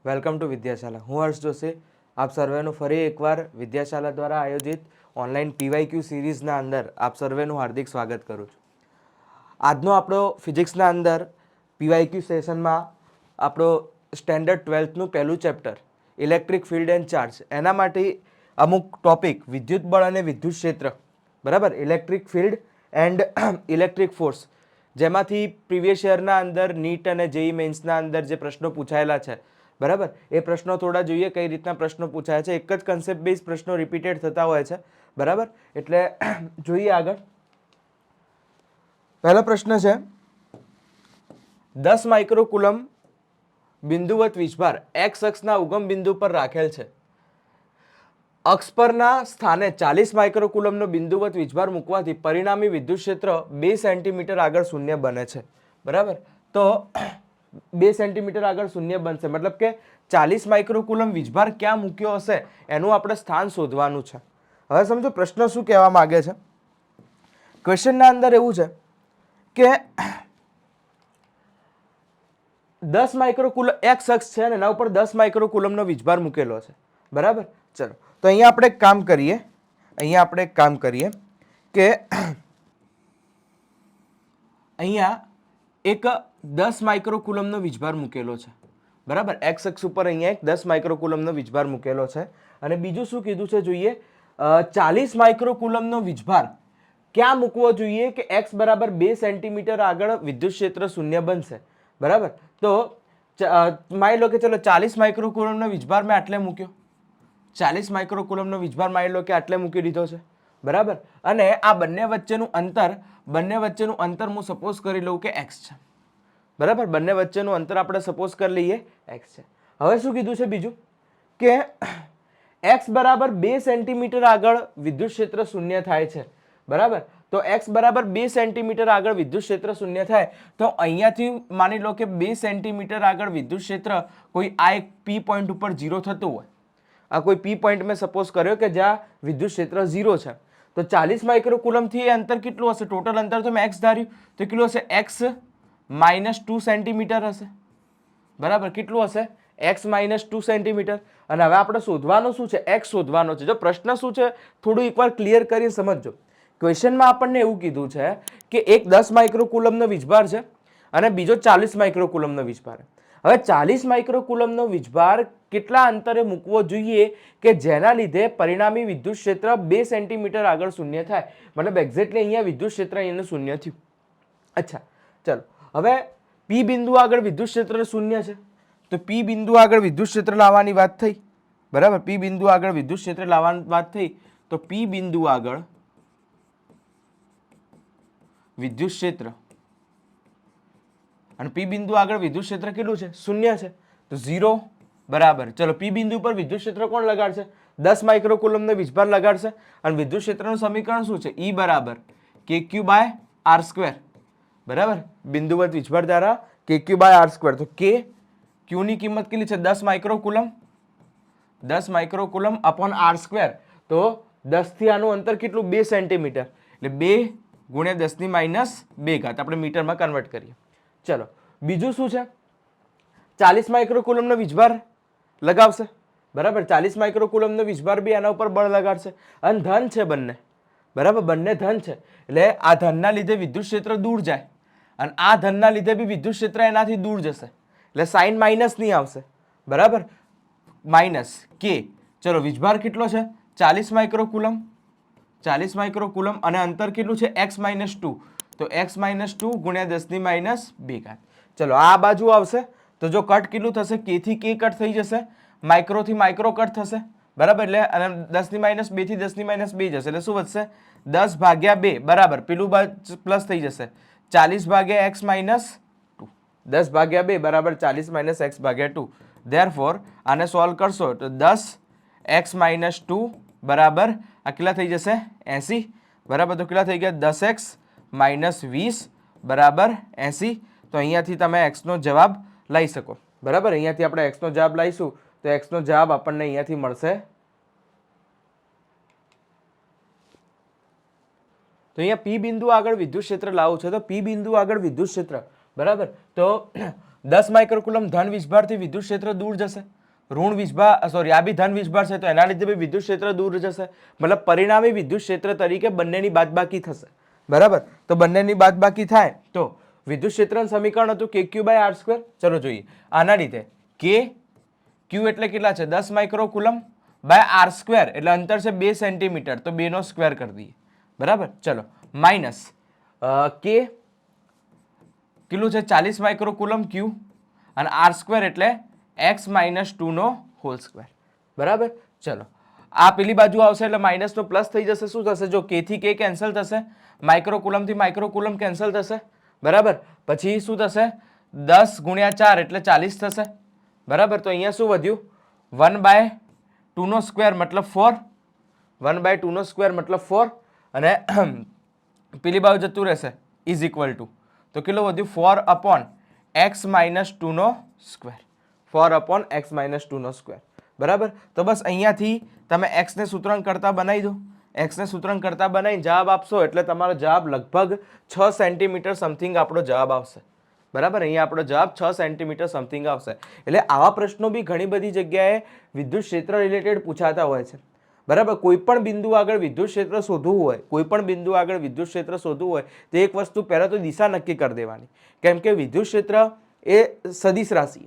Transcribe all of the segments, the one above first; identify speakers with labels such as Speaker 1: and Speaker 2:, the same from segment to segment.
Speaker 1: Welcome to વિદ્યાશાલા. હું હર્ષ જોશી. આપ સર્વેનું ફરી એકવાર વિદ્યાશાલા દ્વારા આયોજિત ઓનલાઈન પીવાયક્યુ સિરીઝના અંદર આપ સર્વેનું હાર્દિક સ્વાગત કરું છું. આજનો આપણો ફિઝિક્સના અંદર પીવાયક્યુ સેશનમાં આપણો સ્ટેન્ડર્ડ 12થનું પહેલું chapter electric field and charge, એના માટે અમુક ટોપિક વિદ્યુત બળ અને વિદ્યુત ક્ષેત્ર, બરાબર, electric field and electric force, જેમાંથી પ્રીવિયસ યરના અંદર નીટ અને જેઈ મેન્સના અંદર જે પ્રશ્નો પૂછાયેલા છે, બરાબર, એ પ્રશ્નો થોડા જોઈએ કઈ રીતના પ્રશ્નો પૂછાય છે. એક જ કન્સેપ્ટ બેઝ પ્રશ્નો રિપીટેડ થતા હોય છે, બરાબર. એટલે જોઈએ આગળ. પહેલો પ્રશ્ન છે 10 માઇક્રોકુલમ બિંદુવત વીજભાર એક્સ અક્ષના ઉગમ બિંદુ પર રાખેલ છે. અક્ષ પરના સ્થાને 40 માઇક્રોકુલમનો બિંદુવત વીજભાર મૂકવાથી પરિણામી વિદ્યુત ક્ષેત્ર 2 સેન્ટીમીટર આગળ શૂન્ય બને છે, બરાબર. તો 2 સેન્ટીમીટર આગળ શૂન્ય બનશે, મતલબ કે 40 માઇક્રોકુલમ વીજભાર ક્યાં મૂક્યો હશે એનું આપણે સ્થાન શોધવાનું છે. હવે સમજો પ્રશ્ન શું કહેવા માંગે છે. ક્વેશ્ચનના અંદર એવું છે કે 10 માઇક્રોકુલમ એક્સ અક્ષ છે અને એના ઉપર 10 માઇક્રોકુલમનો વીજભાર મૂકેલો છે, બરાબર. ચલો, તો અહીંયા આપણે એક કામ કરીએ કે અહીંયા એક 10 માઇક્રોકુલમનો વીજભાર મૂકેલો છે, બરાબર. એક્સ અક્ષ ઉપર અહીંયા એક 10 માઇક્રોકુલમનો વીજભાર મૂકેલો છે અને બીજું શું કીધું છે જોઈએ, 40 માઇક્રોકુલમનો વીજભાર ક્યાં મૂકવો જોઈએ કે એક્સ બરાબર 2 સેન્ટીમીટર આગળ વિદ્યુત ક્ષેત્ર શૂન્ય બનશે, બરાબર. તો માની લો કે ચલો 40 માઇક્રોકુલમનો વીજભાર મેં આટલે મૂક્યો, 40 માઇક્રોકુલમનો વીજભાર માની લો કે આટલે મૂકી દીધો છે, બરાબર. અને આ બંને વચ્ચેનું અંતર હું સપોઝ કરી લઉં કે એક્સ છે, બરાબર. બંને વચ્ચેનું અંતર આપણે સપોઝ કરી લઈએ એક્સ છે. હવે શું કીધું છે બીજું કે એક્સ બરાબર 2 સેન્ટીમીટર આગળ વિદ્યુત ક્ષેત્ર શૂન્ય થાય છે, બરાબર. તો એક્સ બરાબર 2 સેન્ટીમીટર આગળ વિદ્યુત ક્ષેત્ર શૂન્ય થાય તો અહીંયાથી માની લો કે 2 સેન્ટીમીટર આગળ વિદ્યુત ક્ષેત્ર કોઈ આ એક પી પોઈન્ટ ઉપર 0 થતું હોય, આ કોઈ પી પોઈન્ટ મેં સપોઝ કર્યો કે જ્યાં વિદ્યુત ક્ષેત્ર 0 છે, તો 40 માઇક્રોકુલમથી એ અંતર કેટલું હશે? ટોટલ અંતર તો મેં એક્સ ધાર્યું, તો કેટલું હશે? એક્સ માઇનસ 2 સેન્ટીમીટર હશે, બરાબર. કેટલું હશે? X minus 2 centimetre. અને હવે આપણે શોધવાનું શું છે? એક્સ શોધવાનો છે. જો પ્રશ્ન શું છે થોડું એકવાર ક્લિયર કરીને સમજજો. ક્વેશ્ચનમાં આપણને એવું કીધું છે કે એક 10 માઇક્રોકુલમનો વીજભાર છે અને બીજો 40 માઇક્રોકુલમનો વીજભાર. હવે 40 માઇક્રોકુલમનો વીજભાર કેટલા અંતરે મૂકવો જોઈએ કે જેના લીધે પરિણામી વિદ્યુત ક્ષેત્ર 2 સેન્ટીમીટર આગળ શૂન્ય થાય, મતલબ એક્ઝેક્ટલી અહીંયા વિદ્યુત ક્ષેત્ર અહીંયા શૂન્ય થયું. અચ્છા, ચલો. હવે પી બિંદુ આગળ વિદ્યુત ક્ષેત્ર શૂન્ય છે, તો પી બિંદુ આગળ વિદ્યુત ક્ષેત્ર લાવવાની વાત થઈ, બરાબર. પી બિંદુ આગળ વિદ્યુત ક્ષેત્ર લાવવાની વાત થઈ તો પી બિંદુ આગળ વિદ્યુત ક્ષેત્ર અને પી બિંદુ આગળ વિદ્યુત ક્ષેત્ર કેટલું છે? શૂન્ય છે, તો 0, બરાબર. ચલો, પી બિંદુ પર વિદ્યુત ક્ષેત્ર કોણ લગાડશે? 10 માઇક્રોકુલમનો વીજભાર લગાડશે અને વિદ્યુત ક્ષેત્રનું સમીકરણ શું છે? E બરાબર KQ બાય R સ્ક્વેર, બરાબર. બિંદુવત વીજભાર દ્વારા KQ બાય R સ્ક્વેર. તો K Q ની કિંમત કેટલી છે? 10 માઇક્રોકુલમ, 10 માઇક્રોકુલમ અપોન R સ્ક્વેર. તો 10 થી આનું અંતર કેટલું? 2 સેન્ટીમીટર, એટલે 2 ગુણ્યા 10 ની માઇનસ 2 ઘાત, આપણે મીટરમાં કન્વર્ટ કરીએ. ચલો, બીજું શું છે? 40 માઇક્રોકુલમનો વીજભાર લગાવશે, બરાબર. 40 માઇક્રોકુલમનો વીજભાર બી એના ઉપર બળ લગાડશે અને ધન છે બંને, બરાબર. બંને ધન છે એટલે આ ધનના લીધે વિદ્યુત ક્ષેત્ર દૂર જાય અને આ ધનના લીધે બી વિદ્યુત ક્ષેત્ર એનાથી દૂર જશે, એટલે સાઇન માઇનસ નહીં આવશે, બરાબર. માઇનસ કે. ચલો, વીજભાર કેટલો છે? 40 માઇક્રોકુલમ, 40 માઇક્રોકુલમ અને અંતર કેટલું છે? x માઇનસ 2, તો x માઇનસ 2 ગુણ્યા 10 ની માઇનસ 2 ઘાત. ચલો, આ બાજુ આવશે તો જો કટ કેટલું થશે? k થી k કટ થઈ જશે, માઇક્રો થી માઇક્રો કટ થશે, બરાબર. એટલે અને 10 ની માઇનસ 2 થી 10 ની માઇનસ 2 જશે, એટલે શું વધશે? 10 ભાગ્યા 2, બરાબર. પેલું પ્લસ થઈ જશે, 40 ભાગ્યા x માઇનસ 2, 10 ભાગ્યા 2 બરાબર 40 માઇનસ x ભાગ્યા 2. ધેરફોર આને સોલ્વ કરશો તો 10 x માઇનસ 2 બરાબર આ કેટલા થઈ જશે? 80, બરાબર. તો કેટલા થઈ ગયા? 10x માઇનસ 20 બરાબર 80. તો અહીંયાથી તમે x નો જવાબ લઈ શકો, બરાબર. અહીંયાથી આપણે x નો જવાબ લઈશું તો x નો જવાબ આપણને અહીંયાથી મળશે. તો અહીંયા પી બિંદુ આગળ વિદ્યુત ક્ષેત્ર લાવવું છે, તો પી બિંદુ આગળ વિદ્યુત ક્ષેત્ર, બરાબર. તો 10 માઇક્રોકુલમ ધન વીજભારથી વિદ્યુત ક્ષેત્ર દૂર જશે, ઋણ વીજભાર સોરી આ બી ધન વીજભાર છે તો એના લીધે બી વિદ્યુત ક્ષેત્ર દૂર જશે, મતલબ પરિણામી વિદ્યુત ક્ષેત્ર તરીકે બંનેની બાદબાકી થશે, બરાબર. તો બંનેની બાદબાકી થાય તો વિદ્યુત ક્ષેત્રનું સમીકરણ હતું KQ બાય આર સ્ક્વેર. ચલો જોઈએ આના લીધે KQ એટલે કેટલા છે 10 micro coulomb by r square એટલે અંતર છે 2 સેન્ટીમીટર તો 2 નો સ્ક્વેર કરી દઈએ, બરાબર. ચલો માઇનસ K કેટલું છે 40 માઇક્રો કુલમ Q અને આર સ્ક્વેર એટલે x માઇનસ 2 નો હોલ સ્ક્વેર, બરાબર. ચલો આ પેલી બાજુ આવશે એટલે માઇનસ નો પ્લસ થઈ જશે. શું થશે જો K થી K કેન્સલ થશે, માઇક્રો કુલમ થી માઇક્રો કુલમ કેન્સલ થશે, બરાબર. પછી શું થશે 10 ગુણ્યા 4 એટલે 40 થશે, બરાબર. તો અહીંયા શું વધ્યું 1/2 નો સ્ક્વેર મતલબ 4, 1/2 નો સ્ક્વેર મતલબ 4 અને પેલી બાજુ જતું રહેશે ઇઝ ઇક્વલ ટુ તો કેટલું વધ્યું 4 અપોન x માઇનસ 2 નો સ્ક્વેર, 4 અપોન x માઇનસ 2 નો સ્ક્વેર, બરાબર. તો બસ અહીંયાથી તમે x ને સૂત્રણ કરતા બનાવી દો, x ને સૂત્રણ કરતા બનાવી જવાબ આપશો એટલે તમારો જવાબ લગભગ 6 સેન્ટીમીટર સમથિંગ આપણો જવાબ આવશે, બરાબર. અહીંયા આપણો જવાબ 6 સેન્ટીમીટર સમથિંગ આવશે. એટલે આવા પ્રશ્નો બી ઘણી બધી જગ્યાએ વિદ્યુત ક્ષેત્ર રિલેટેડ પૂછાતા હોય છે, બરાબર. કોઈ પણ બિંદુ આગળ વિદ્યુત ક્ષેત્ર શોધવું હોય, કોઈ પણ બિંદુ આગળ વિદ્યુત ક્ષેત્ર શોધવું હોય તો એક વસ્તુ પહેલા તો દિશા નક્કી કરી દેવાની, કેમ કે વિદ્યુત ક્ષેત્ર એ સદિશ રાશિ,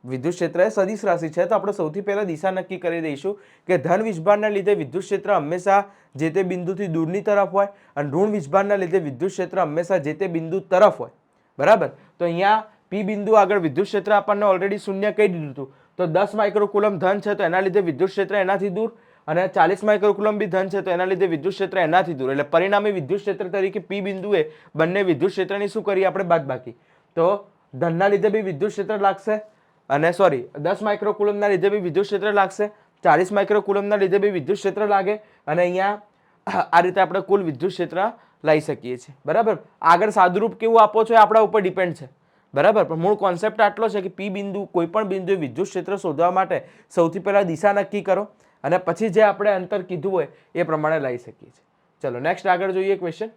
Speaker 1: વિદ્યુત ક્ષેત્ર એ સદિશ રાશિ છે. તો આપણે સૌથી પહેલા દિશા નક્કી કરી દઈશું કે ધન વીજભારના લીધે વિદ્યુત ક્ષેત્ર હંમેશા જે તે બિંદુથી દૂરની તરફ હોય અને ઋણ વીજભારના લીધે વિદ્યુત ક્ષેત્ર હંમેશા જે તે બિંદુ તરફ હોય, બરાબર. તો અહીંયા P બિંદુ આગળ વિદ્યુત ક્ષેત્ર આપણને ઓલરેડી શૂન્ય કહી દીધું હતું. તો 10 માઇક્રો કુલમ ધન છે તો એના લીધે વિદ્યુત ક્ષેત્ર એનાથી દૂર અને 40 માઇક્રો કુલમ બી ધન છે તો એના લીધે વિદ્યુત ક્ષેત્ર એનાથી દૂર. એટલે પરિણામી વિદ્યુત ક્ષેત્ર તરીકે P બિંદુએ બંને વિદ્યુત ક્ષેત્રની શું કરીએ આપણે બાદબાકી. તો ધનના લીધે બી વિદ્યુત ક્ષેત્ર લાગશે અને સોરી 10 માઇક્રો કુલમના લીધે બી વિદ્યુત ક્ષેત્ર લાગશે, 40 માઇક્રો કુલમના લીધે બી વિદ્યુત ક્ષેત્ર લાગે અને અહીંયા આ રીતે આપણે કુલ વિદ્યુત ક્ષેત્ર લઈ શકીએ છીએ, બરાબર. આગળ સાદુરૂપ કેવું આપો છો એ આપણા ઉપર ડિપેન્ડ છે, બરાબર. પણ મૂળ કોન્સેપ્ટ આટલો છે કે P બિંદુ કોઈ પણ બિંદુએ વિદ્યુત ક્ષેત્ર શોધવા માટે સૌથી પહેલા દિશા નક્કી કરો અને પછી જે આપણે અંતર કીધું હોય એ પ્રમાણે લઈ શકીએ છીએ. ચલો નેક્સ્ટ આગળ જોઈએ ક્વેશ્ચન.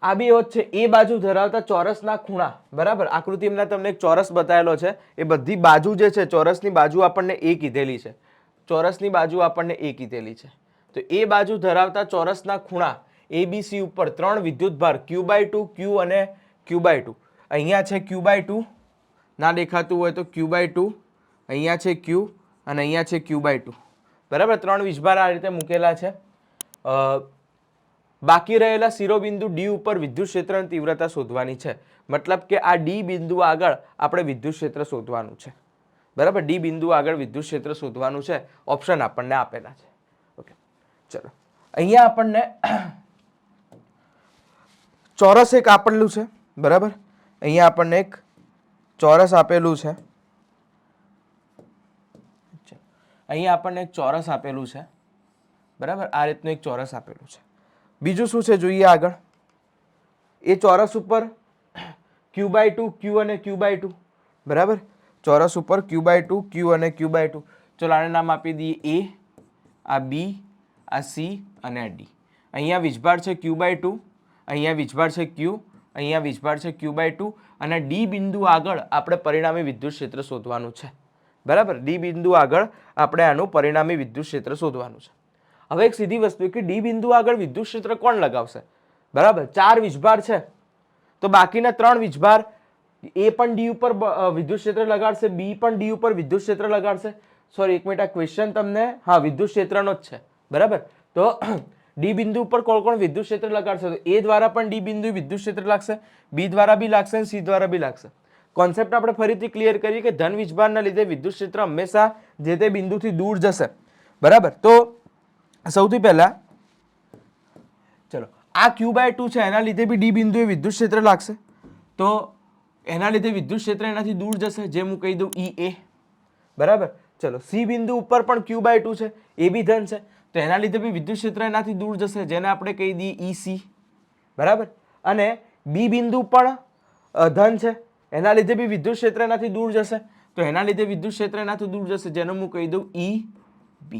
Speaker 1: આ બી એવો જ છે, એ બાજુ ધરાવતા ચોરસના ખૂણા, બરાબર. આકૃતિમાં તમને એક ચોરસ બતાવેલો છે, એ બધી બાજુ જે છે ચોરસની બાજુ આપણને એ કીધેલી છે, ચોરસની બાજુ આપણને એ કીધેલી છે. તો એ બાજુ ધરાવતા ચોરસના ખૂણા ABC ઉપર 3 વિદ્યુતભાર Q/2 Q અને Q/2. અહીંયા છે Q/2 ના દેખાતું હોય તો Q/2, અહીંયા છે Q અને અહીંયા છે Q/2, બરાબર. 3 વીજભાર આ રીતે મૂકેલા છે. બાકી રહેલા શિરોબિંદુ D ઉપર વિદ્યુત ક્ષેત્રની તીવ્રતા શોધવાની છે, મતલબ કે આ D બિંદુ આગળ આપણે વિદ્યુત ક્ષેત્ર શોધવાનું છે, બરાબર. D બિંદુ આગળ વિદ્યુત ક્ષેત્ર શોધવાનું છે, ઓપ્શન આપણને આપેલા છે. ઓકે ચલો અહીંયા આપણને ચોરસ એક આપેલું છે, બરાબર. અહીંયા આપણને એક ચોરસ આપેલું છે, અહીંયા આપણને એક ચોરસ આપેલું છે, બરાબર. આ રીતનું એક ચોરસ આપેલું છે. બીજું શું છે જોઈએ આગળ. એ ચોરસ ઉપર Q/2 Q અને Q/2, બરાબર. ચોરસ ઉપર Q/2 Q અને Q/2. ચલો આને નામ આપી દઈએ A, આ B, આ C અને આ D. અહીંયા વીજભાર છે Q/2, અહીંયા વીજભાર છે Q, અહીંયા વીજભાર છે Q/2 અને D બિંદુ આગળ આપણે પરિણામી વિદ્યુત ક્ષેત્ર શોધવાનું છે, બરાબર. D બિંદુ આગળ આપણે આનું પરિણામી વિદ્યુત ક્ષેત્ર શોધવાનું છે. હવે એક સીધી વસ્તુ કે D બિંદુ આગળ વિદ્યુત ક્ષેત્ર કોણ લગાવશે, બરાબર. 4 વીજભાર છે તો બાકીના 3 વીજભાર A પણ D ઉપર વિદ્યુત ક્ષેત્ર લગાડશે, B પણ D ઉપર વિદ્યુત ક્ષેત્ર લગાડશે. સોરી એક મિનિટ, આ ક્વેશ્ચન તમને હા વિદ્યુત ક્ષેત્રનો જ છે, બરાબર. તો D બિંદુ ઉપર કોણ કોણ વિદ્યુત ક્ષેત્ર લગાડશે તો A દ્વારા પણ D બિંદુ વિદ્યુત ક્ષેત્ર લાગશે, B દ્વારા બી લાગશે અને C દ્વારા બી લાગશે. કોન્સેપ્ટ આપણે ફરીથી ક્લિયર કરીએ કે ધન વીજભારના લીધે વિદ્યુત ક્ષેત્ર હંમેશા જે તે બિંદુથી દૂર જશે, બરાબર. તો સૌથી પહેલા ચલો આ Q/2 છે એના લીધે બી D બિંદુએ વિદ્યુત ક્ષેત્ર લાગશે તો એના લીધે વિદ્યુત ક્ષેત્ર એનાથી દૂર જશે, જે હું કહી દઉં EA, બરાબર. ચલો C બિંદુ ઉપર પણ Q/2 છે, એ બી ધન છે તો એના લીધે બી વિદ્યુત ક્ષેત્ર એનાથી દૂર જશે, જેને આપણે કહી દઈએ EC, બરાબર. અને B બિંદુ પણ ધન છે એના લીધે બી વિદ્યુત ક્ષેત્ર એનાથી દૂર જશે તો એના લીધે વિદ્યુત ક્ષેત્ર એનાથી દૂર જશે, જેને હું કહી દઉં EB.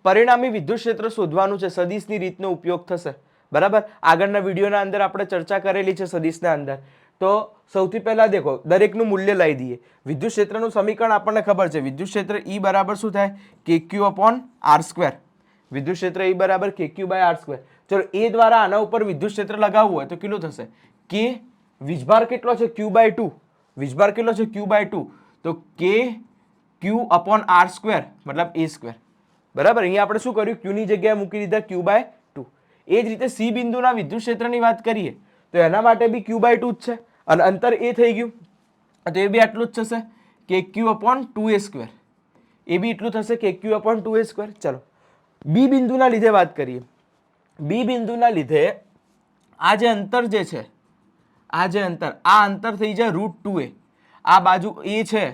Speaker 1: પરિણામી વિદ્યુત ક્ષેત્ર શોધવાનું છે, સદિશની રીતનો ઉપયોગ થશે, બરાબર. આગળના વિડીયોના અંદર આપણે ચર્ચા કરેલી છે સદિશના અંદર તો સૌથી પહેલા દેખો દરેકનું મૂલ્ય લઈ દઈએ. વિદ્યુત ક્ષેત્રનું સમીકરણ આપણને ખબર છે, વિદ્યુત ક્ષેત્ર E બરાબર શું થાય, KQ અપોન R². વિદ્યુત ક્ષેત્ર E બરાબર KQ બાય R². ચલો એ દ્વારા આના ઉપર વિદ્યુત ક્ષેત્ર લગાવવું હોય તો કેટલું થશે, કે વીજભાર કેટલો છે Q/2, વીજભાર કેટલો છે Q/2, તો KQ અપોન R² મતલબ A². બરાબર, અહીંયા આપણે શું કર્યું, Q ની જગ્યાએ મૂકી દીધા Q/2. એ જ રીતે C બિંદુના વિદ્યુત ક્ષેત્રની વાત કરીએ તો એના માટે બી Q/2 જ છે અને અંતર એ થઈ ગયું તો એ બી આટલું જ થશે KQ અપોન 2A². એ બી એટલું થશે KQ અપોન 2A². ચલો બી બિંદુના લીધે વાત કરીએ. બી બિંદુના લીધે આ જે અંતર જે છે, આ જે અંતર, આ અંતર થઈ જાય √2a. આ બાજુ A છે,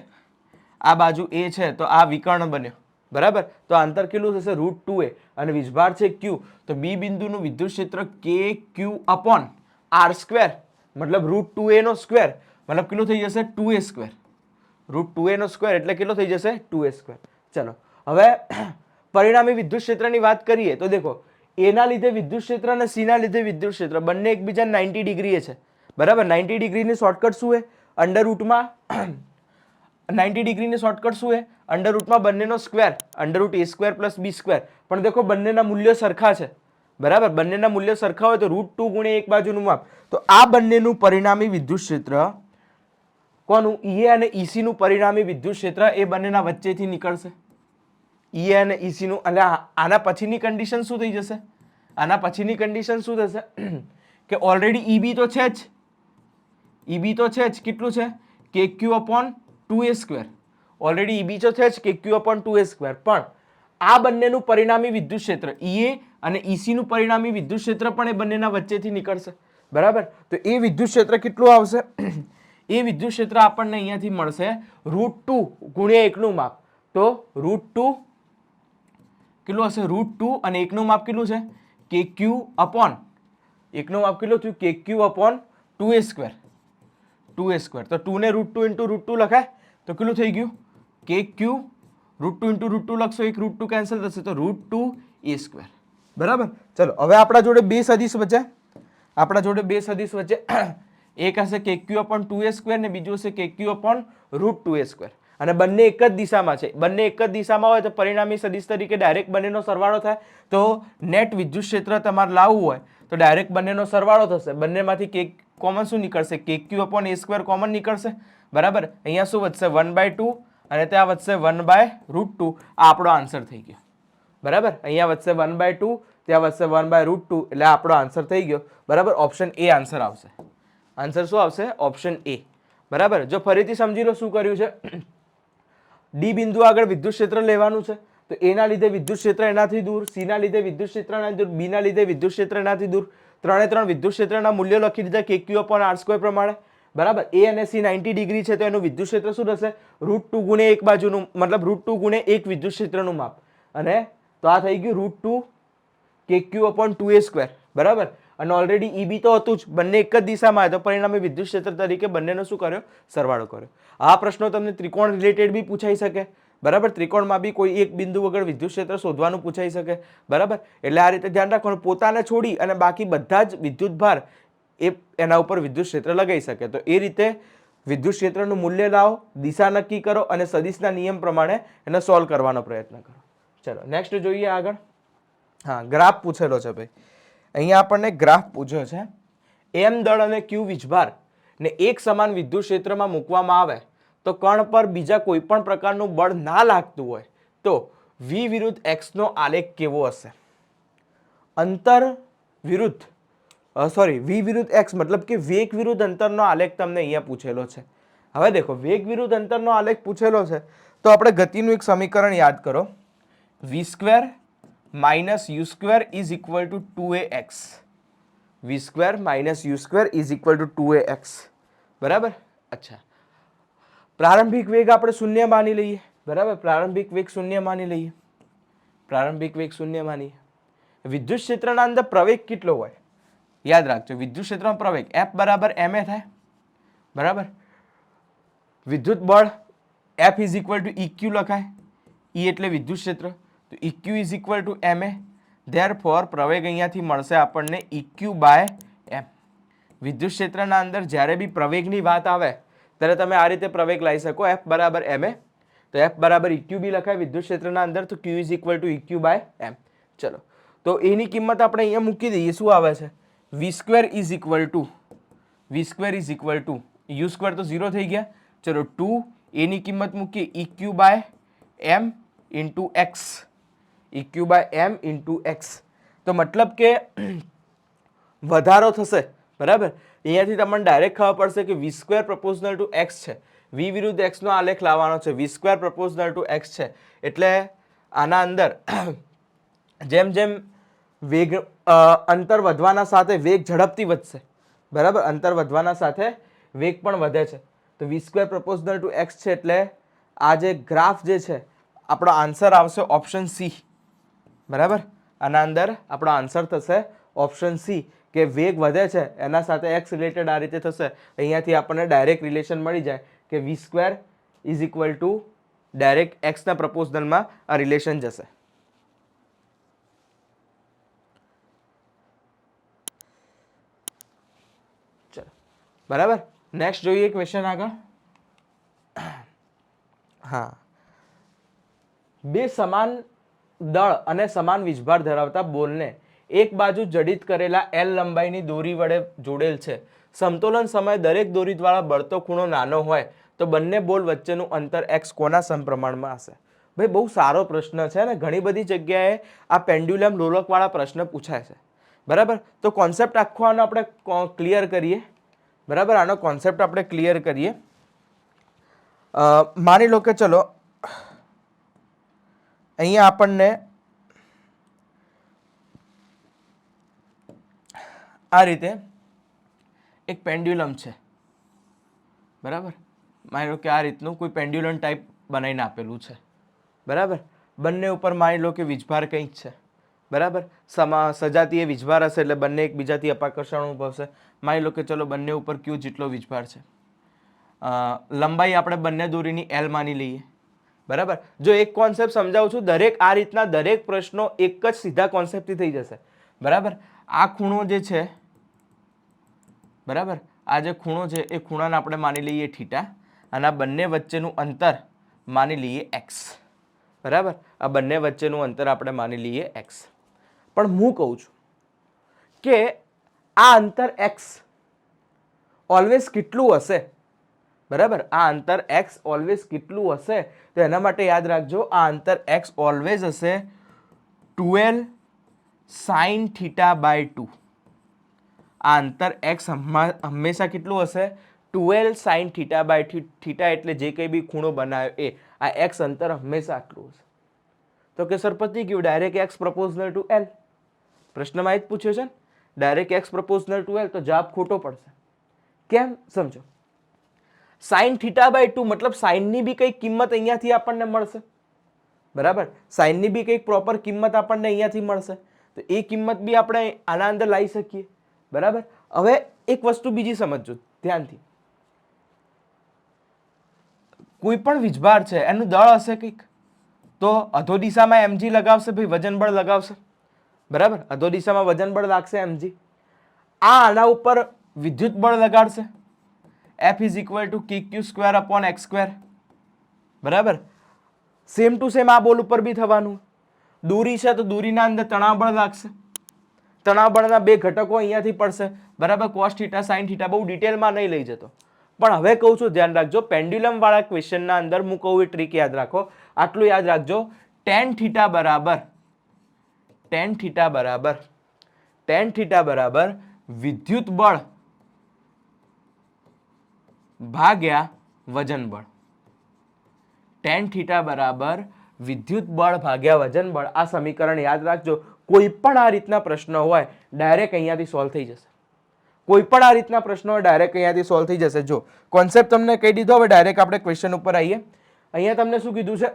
Speaker 1: આ બાજુ A છે તો આ વિકર્ણ બન્યો. બરાબર, તો અંતર કેટલું થશે √2a અને વીજભાર છે Q. તો બી બિંદુનું વિદ્યુત ક્ષેત્ર KQ અપોન R² મતલબ √2a નો સ્ક્વેર મતલબ કેટલું થઈ જશે 2a². √2a નો સ્ક્વેર એટલે કેટલો થઈ જશે 2a². ચલો હવે પરિણામી વિદ્યુત ક્ષેત્રની વાત કરીએ તો દેખો A ના લીધે વિદ્યુત ક્ષેત્ર અને C ના લીધે વિદ્યુત ક્ષેત્ર બંને એકબીજા 90 ડિગ્રીએ છે. બરાબર, 90 ડિગ્રીની શોર્ટકટ શું છે, અંડર રૂટમાં 90 ડિગ્રીની શોર્ટકટ શું છે, અંડર રૂટમાં બંનેનો square, under route A² plus B². પણ દેખો બંનેના મૂલ્યો સરખા છે. બરાબર, બંનેના મૂલ્યો સરખા હોય તો √2 ગુણ્યા એક બાજુનું માપ. તો આ બંનેનું પરિણામી વિદ્યુત ક્ષેત્ર કોનું, EA અને EC નું પરિણામી વિદ્યુત ક્ષેત્ર એ બંનેના વચ્ચેથી નીકળશે. EA અને EC નું, એટલે આના પછીની કન્ડિશન શું થઈ જશે, આના પછીની કન્ડિશન શું થશે કે ઓલરેડી EB તો છે જ, EB તો છે જ, કેટલું છે KQ upon 2A². Already EB તો છે જ KQ અપોન 2A². પણ આ બંનેનું પરિણામી વિદ્યુત ક્ષેત્ર EA અને EC નું પરિણામી વિદ્યુત ક્ષેત્ર પણ એ બંનેના વચ્ચેથી નીકળશે. બરાબર, તો એ વિદ્યુત ક્ષેત્ર કેટલું આવશે, એ વિદ્યુત ક્ષેત્ર આપણને અહીંયાથી મળશે √2 ગુણ્યા એકનું માપ. તો √2 કેટલું હશે, √2 અને એકનું માપ કેટલું છે KQ અપોન, એકનું માપ કેટલું થયું KQ અપોન 2A². 2A², તો 2 ને √2 ઇન્ટુ √2 લખાય તો કેટલું થઈ ગયું KQ, √2 ઇન્ટુ √2 લખશો, એક √2 કેન્સલ થશે તો √2A². બરાબર, ચલો હવે આપણા જોડે બે સદિશ વચ્ચે, આપણા જોડે બે સદિશ વચ્ચે એક હશે KQ અપોન 2A² ને બીજું હશે KQ અપોન √2A². અને બંને એક જ દિશામાં છે. બંને એક જ દિશામાં હોય તો પરિણામી સદિશ તરીકે ડાયરેક્ટ બંનેનો સરવાળો થાય. તો નેટ વિદ્યુત ક્ષેત્ર તમારે લાવવું હોય તો ડાયરેક્ટ બંનેનો સરવાળો થશે. બંનેમાંથી કોમન શું નીકળશે, KQ અપોન A² કોમન નીકળશે. બરાબર, અહીંયા શું વધશે 1/2 અને ત્યાં વધશે 1/√2. આ આપણો આન્સર થઈ ગયો. બરાબર, અહીંયા વધશે 1/2, ત્યાં વધશે 1/√2, એટલે આપણો આન્સર થઈ ગયો. બરાબર, ઓપ્શન એ આન્સર આવશે. આન્સર શું આવશે, ઓપ્શન એ. બરાબર, જો ફરીથી સમજી લો શું કર્યું છે. ડી બિંદુ આગળ વિદ્યુત ક્ષેત્ર લેવાનું છે તો એ ના લીધે વિદ્યુત ક્ષેત્ર એનાથી દૂર, સી ના લીધે વિદ્યુત ક્ષેત્ર એનાથી દૂર, બી ના લીધે વિદ્યુત ક્ષેત્ર એનાથી દૂર. ત્રણે ત્રણ વિદ્યુત ક્ષેત્રના મૂલ્યો લખી દીધા KQ અપોન R² પ્રમાણે. બરાબર, એ અને સી 90 ડિગ્રી છે તો એનું વિદ્યુત ક્ષેત્ર શું થશે √2 ગુણ્યા એક બાજુનું, મતલબ √2 ગુણ્યા એક વિદ્યુત ક્ષેત્રનું માપ. અને તો આ થઈ ગયું √2 KQ અપોન 2A². બરાબર, અને ઓલરેડી EB તો હતું જ, બંને એક જ દિશામાં તો પરિણામે વિદ્યુત ક્ષેત્ર તરીકે બંનેનો શું કર્યો, સરવાળો કર્યો. આ પ્રશ્નો તમને ત્રિકોણ રિલેટેડ બી પૂછાઈ શકે. બરાબર, ત્રિકોણમાં બી કોઈ એક બિંદુ વગર વિદ્યુત ક્ષેત્ર શોધવાનું પૂછાઈ શકે. બરાબર, એટલે આ રીતે ધ્યાન રાખવાનું, પોતાને છોડી અને બાકી બધા જ વિદ્યુત ભાર એ એના ઉપર વિદ્યુત ક્ષેત્ર લગાવી શકે. તો એ રીતે વિદ્યુત ક્ષેત્રનું મૂલ્ય લાવો, દિશા નક્કી કરો અને સદિશના નિયમ પ્રમાણે એને સોલ્વ કરવાનો પ્રયત્ન કરો. ચલો નેક્સ્ટ જોઈએ આગળ. હા, ગ્રાફ પૂછેલો છે ભાઈ. અહીંયા આપણને ગ્રાફ પૂછ્યો છે. M દળ અને Q વીજભાર ને એક સમાન વિદ્યુત ક્ષેત્રમાં મૂકવામાં આવે તો કણ પર બીજા કોઈ પણ પ્રકારનું બળ ના લાગતું હોય તો V વિરુદ્ધ X નો આલેખ કેવો હશે. અંતર વિરુદ્ધ V વિરુદ્ધ X મતલબ કે વેગ વિરુદ્ધ અંતરનો આલેખ તમને અહીંયા પૂછેલો છે. હવે દેખો વેગ વિરુદ્ધ અંતરનો આલેખ પૂછેલો છે તો આપણે ગતિનું એક સમીકરણ યાદ કરો, v² minus u² is equal two 2ax. v² minus u² is equal two 2ax. બરાબર, અચ્છા, પ્રારંભિક વેગ આપણે શૂન્ય માની લઈએ. બરાબર, પ્રારંભિક વેગ શૂન્ય માની લઈએ, પ્રારંભિક વેગ શૂન્ય માનીએ. વિદ્યુત ક્ષેત્રના અંદર પ્રવેગ કેટલો હોય યાદ રાખજો, વિદ્યુત ક્ષેત્રમાં પ્રવેગ F બરાબર ma થાય. બરાબર, વિદ્યુત બળ F is equal to EQ લખાય, E એટલે વિદ્યુત ક્ષેત્ર, તો EQ is equal two ma. Therefore પ્રવેગ અહીંયાથી મળશે આપણને EQ બાય m. વિદ્યુત ક્ષેત્રના અંદર જ્યારે બી પ્રવેગની વાત આવે ત્યારે તમે આ રીતે પ્રવેગ લઈ શકો, F બરાબર ma. તો F બરાબર EQ બી લખાય વિદ્યુત ક્ષેત્રના અંદર, તો Q is equal to EQ by m. ચલો, તો એની કિંમત આપણે અહીંયા મૂકી દઈએ. શું આવે છે? v square is equal two u square તો 0 થઈ ગયા. ચલો 2 એની કિંમત મૂકીએ EQ by m into x, EQ by m into x. તો મતલબ કે વધારો થશે, બરાબર. અહીંયાથી તમને ડાયરેક્ટ ખબર પડશે કે વી સ્ક્વેર પ્રપોઝનલ ટુ એક્સ છે, વી વિરુદ્ધ એક્સ નો આલેખ લાવવાનો છે, વી સ્ક્વેર પ્રપોઝનલ ટુ એક્સ છે. એટલે આના અંદર જેમ જેમ વેગ અંતર વધવાના સાથે વેગ ઝડપથી વધશે, બરાબર. અંતર વધવાના સાથે વેગ પણ વધે છે. તો વી સ્ક્વેર પ્રપોઝનલ ટુ એક્સ છે, એટલે આ જે ગ્રાફ જે છે આપણો આન્સર આવશે ઓપ્શન સી, બરાબર. આના અંદર આપણો આન્સર થશે ઓપ્શન સી, કે વેગ વધે છે એના સાથે એક્સ રિલેટેડ આ રીતે થશે. અહીંયાથી આપણને ડાયરેક્ટ રિલેશન મળી જાય કે V square is equal to direct એક્સના પ્રપોઝનલમાં આ રિલેશન જશે. ચલો, બરાબર. નેક્સ્ટ જોઈએ ક્વેશ્ચન આગળ. હા, બે સમાન દળ અને સમાન વીજભાર ધરાવતા બોલને એક બાજુ જડિત કરેલા L લંબાઈની દોરી વડે જોડેલ છે. સમતોલન સમયે દરેક દોરી દ્વારા બળતો ખૂણો નાનો હોય તો બંને બોલ વચ્ચેનું અંતર x કોના સમપ્રમાણમાં હશે? ભાઈ બહુ સારો પ્રશ્ન છે અને ઘણી બધી જગ્યાએ આ પેન્ડ્યુલમ લોલકવાળા પ્રશ્ન પૂછાય છે, બરાબર. તો કોન્સેપ્ટ આખો આનો આપણે ક્લિયર કરીએ, બરાબર. આનો કોન્સેપ્ટ આપણે ક્લિયર કરીએ. માની લો કે ચલો અહીંયા આપણને આ રીતે એક પેન્ડ્યુલમ છે, બરાબર. માની લો કે આ રીતનું કોઈ પેન્ડ્યુલમ ટાઈપ બનાવીને આપેલું છે, બરાબર. બંને ઉપર માની લો કે વીજભાર કંઈક છે, બરાબર. સજાતીય વીજભાર હશે એટલે બંને એકબીજાથી અપાકર્ષણ અનુભવશે. માની લો કે ચલો બંને ઉપર Q જેટલો વીજભાર છે. લંબાઈ આપણે બંને દોરીની L માની લઈએ, બરાબર. જો એક કોન્સેપ્ટ સમજાવું છું, દરેક આ રીતના દરેક પ્રશ્નો એક જ સીધા કોન્સેપ્ટથી થઈ જશે, બરાબર. આ ખૂણો જે છે, બરાબર, આ જે ખૂણો છે એ ખૂણાને આપણે માની લઈએ થીટા, અને આ બંને વચ્ચેનું અંતર માની લઈએ x, બરાબર. આ બંને વચ્ચેનું અંતર આપણે માની લઈએ x. પણ હું કહું છું કે આ અંતર x ઓલવેઝ કેટલું હશે, બરાબર. આ અંતર x ઓલવેઝ કેટલું હશે? તો એના માટે યાદ રાખજો, આ અંતર x ઓલવેઝ હશે 12 sin થીટા બાય 2. આ અંતર x હંમેશા કેટલું હશે? 12 sin થીટા બાય થીટા, એટલે જે કંઈ બી ખૂણો બનાવ્યો એ આ x અંતર હંમેશા આટલું હશે. તો કે સર પતી ગયું, ડાયરેક્ટ x પ્રપોઝનલ ટુ l. પ્રશ્નમાં જ પૂછ્યો છે ને, ડાયરેક્ટ x પ્રપોઝનલ ટુ l, તો જવાબ ખોટો પડશે. કેમ? સમજો. સાઇન થીટા બાય 2 મતલબ સાઇનની બી કંઈક કિંમત અહીંયાથી આપણને મળશે, બરાબર. સાઇનની બી કંઈક પ્રોપર કિંમત આપણને અહીંયાથી મળશે, તો એ કિંમત બી આપણે આના અંદર લાવી શકીએ, બરાબર. હવે એક વસ્તુ બીજી સમજજો ધ્યાનથી. કોઈ પણ વીજભાર છે એનું દળ હશે કંઈક, તો અધો દિશામાં mg લગાવશે, ભાઈ વજન બળ લગાવશે, બરાબર. અધો દિશામાં વજન બળ લાગશે mg. આના ઉપર વિદ્યુત બળ લગાડશે, F is equal two KQ square upon x square, બરાબર. સેમ ટુ સેમ આ બોલ ઉપર બી થવાનું. દોરી છે તો દોરીના અંદર તણાવ બળ લાગશે, તણાવ બળના બે ઘટકો અહીંયાથી પડશે, બરાબર. કોસ થીટા સાઇન થીટા, બહુ ડિટેલમાં નહીં લઈ જતો, પણ હવે કહું છું ધ્યાન રાખજો. પેન્ડ્યુલમ વાળા ક્વેશ્ચનના અંદર હું કહું એ ટ્રીક યાદ રાખો, આટલું યાદ રાખજો. tan થીટા બરાબર વિદ્યુત બળ ભાગ્યા વજન બળ. tan થીટા બરાબર વિદ્યુત બળ ભાગ્યા વજન બળ. આ સમીકરણ યાદ રાખજો. કોઈ પણ આ રીતના પ્રશ્ન હોય ડાયરેક્ટ અહીંયાથી સોલ્વ થઈ જશે. કોઈ પણ આ રીતના પ્રશ્નો હોય ડાયરેક્ટ અહીંયાથી સોલ્વ થઈ જશે. જો કોન્સેપ્ટ તમને કહી દીધો, હવે ડાયરેક્ટ આપણે ક્વેશ્ચન ઉપર આવીએ. અહીંયા તમને શું કીધું છે?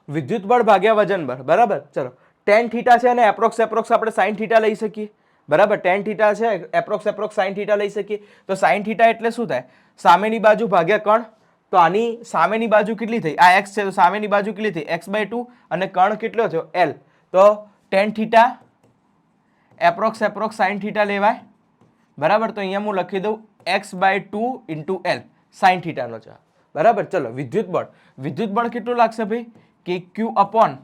Speaker 1: વિદ્યુત બળ ભાગ્યા વજન બળ, બરાબર. ચલો, tan થીટા છે અને એપ્રોક્સ આપણે sin થીટા લઈ શકીએ, બરાબર. tan થીટા છે, એપ્રોક્સ sin થીટા લઈ શકીએ. તો sin થીટા એટલે શું થાય? સામેની બાજુ ભાગ્યા કર્ણ. તો આની સામેની બાજુ કેટલી થઈ? આ x છે તો સામેની બાજુ કેટલી થઈ? x/2, અને કર્ણ કેટલો થયો? l. તો tan theta approx sine theta લેવાય, બરાબર. તો અહીંયા હું લખી દઉં x/2 × L સાઇન થીટાનો જવાબ, બરાબર. ચલો વિદ્યુત બળ કેટલું લાગશે ભાઈ? KQ અપોન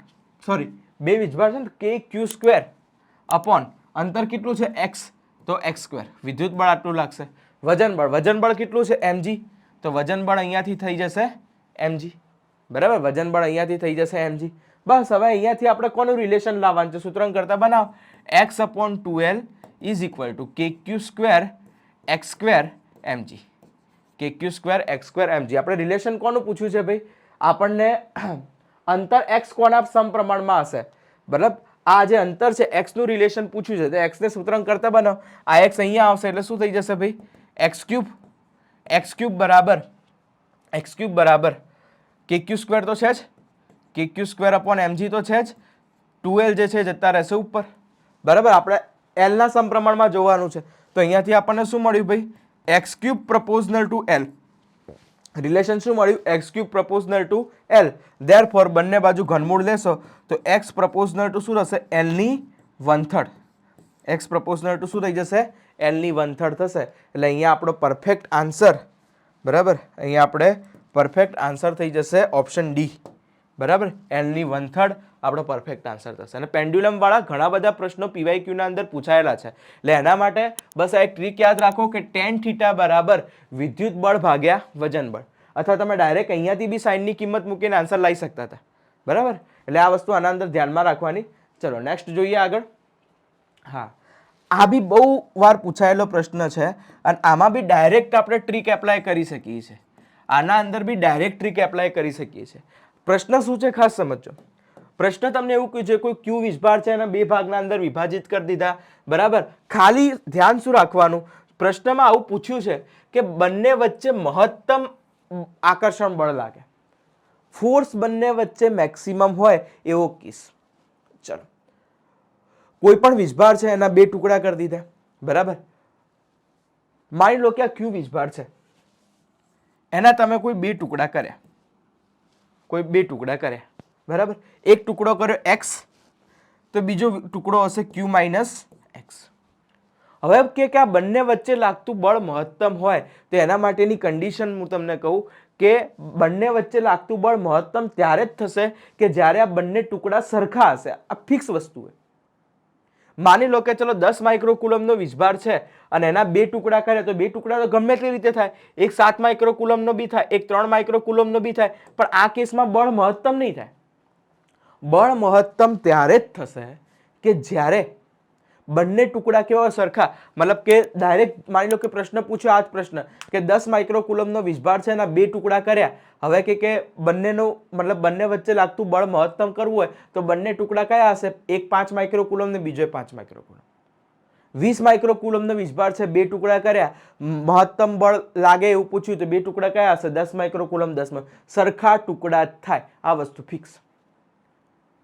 Speaker 1: બે વીજભાર છે ને KQ² અપોન અંતર કેટલું છે x, તો x². વિદ્યુત બળ આટલું લાગશે. વજન બળ કેટલું છે mg, તો વજન બળ અહીંયાથી થઈ જશે mg, બરાબર. વજન બળ અહીંયાથી થઈ જશે mg. બસ હવે અહીંયાથી આપણે કોનું રિલેશન લાવવાનું છે? સૂત્રને કરતા બનાવો. x/2L = KQ² x² mg. KQ² x² mg. આપણે રિલેશન કોનું પૂછ્યું છે ભાઈ? આપણને અંતર x કોના સમપ્રમાણમાં હશે, બરાબર. આ જે અંતર છે x નું રિલેશન પૂછ્યું છે, તો x ને સૂત્રને કરતા બનાવો. આ x અહીંયા આવશે એટલે શું થઈ જશે ભાઈ? x³ બરાબર KQ² તો છે જ, KQ² અપોન mg તો છે જ. 2L જે છે જતા રહેશે ઉપર, બરાબર. આપણે L ના સમપ્રમાણમાં જોવાનું છે, તો અહીંયાથી આપણને શું મળ્યું ભાઈ? x³ proportional to L. Relation શું મળ્યું? x³ proportional to L. Therefore બંને બાજુ ઘનમૂળ લેશો તો x proportional to શું થશે? L ની 1/3. x proportional to શું થઈ જશે? L ની 1/3 થશે. એટલે અહીંયા આપણો પરફેક્ટ આન્સર, બરાબર. અહીંયા આપણે પરફેક્ટ આન્સર થઈ જશે ઓપ્શન ડી, બરાબર. L ની 1/3 આપણો પરફેક્ટ આન્સર થશે. અને પેન્ડ્યુલમ વાળા ઘણા બધા પ્રશ્નો PYQ ના અંદર પૂછાયેલા છે, એટલે એના માટે બસ આ એક ટ્રીક યાદ રાખો કે tan θ બરાબર વિદ્યુત બળ ભાગ્યા વજન બળ, અથવા તમે ડાયરેક્ટ અહીંયાથી બી સાઇનની કિંમત મૂકીને આન્સર લાવી શકતા હતા, બરાબર. એટલે આ વસ્તુ આના અંદર ધ્યાનમાં રાખવાની. ચલો નેક્સ્ટ જોઈએ આગળ. હા, આ બી બહુ વાર પૂછાયેલો પ્રશ્ન છે અને આમાં બી ડાયરેક્ટ આપણે ટ્રીક એપ્લાય કરી શકીએ છીએ. આના અંદર બી ડાયરેક્ટ ટ્રીક એપ્લાય કરી શકીએ છીએ. પ્રશ્ન શું છે ખાસ સમજો. પ્રશ્ન તમને એવું કહ્યું છે કોઈ ક્યુ વીજભાર છે એના બે ભાગના અંદર વિભાજિત કરી દીધા, બરાબર. ખાલી ધ્યાન શું રાખવાનું? પ્રશ્નમાં આવું પૂછ્યું છે કે બંને વચ્ચે મહત્તમ આકર્ષણ બળ લાગે, ફોર્સ બંને વચ્ચે મેક્સિમમ હોય એવો કેસ. ચલો, કોઈ પણ વીજભાર છે એના બે ટુકડા કરી દીધા, બરાબર. માની લો કે આ ક્યુ વીજભાર છે, એના તમે કોઈ બે ટુકડા કર્યા, બરાબર. એક ટુકડો કર્યો x, તો બીજો ટુકડો હશે q - x. હવે કે આ બંને વચ્ચે લાગતું બળ મહત્તમ હોય તો એના માટેની કન્ડિશન હું તમને કહું કે બંને વચ્ચે લાગતું બળ મહત્તમ ત્યારે જ થશે કે જ્યારે આ બંને ટુકડા સરખા હશે. આ ફિક્સ વસ્તુ છે. માની લો કે ચલો 10 માઇક્રોકુલમનો વીજભાર છે અને એના બે ટુકડા કરે તો બે ટુકડા તો ગમે તે રીતે થાય. એક 7 માઇક્રોકુલમનો બી થાય, એક 3 માઇક્રોકુલમનો બી થાય, પણ આ કેસમાં બળ મહત્તમ નહીં થાય. બળ મહત્તમ ત્યારે જ થશે કે જ્યારે બંને ટુકડા કેવા હોય? સરખા. મતલબ કે ડાયરેક્ટ માની લો કે પ્રશ્ન પૂછ્યો, આ જ પ્રશ્ન કે 10 માઇક્રોકુલમનો વીજભાર છે એના બે ટુકડા કર્યા. હવે કે બંનેનું મતલબ બંને વચ્ચે લાગતું બળ મહત્તમ કરવું હોય તો બંને ટુકડા કયા હશે? એક 5 માઇક્રોકુલમ ને બીજો 5 માઇક્રોકુલમ. 20 માઇક્રોકુલમનો વીજભાર છે, બે ટુકડા કર્યા, મહત્તમ બળ લાગે એવું પૂછ્યું તો બે ટુકડા કયા હશે? 10 માઇક્રોકુલમ 10 સરખા ટુકડા જ થાય. આ વસ્તુ ફિક્સ,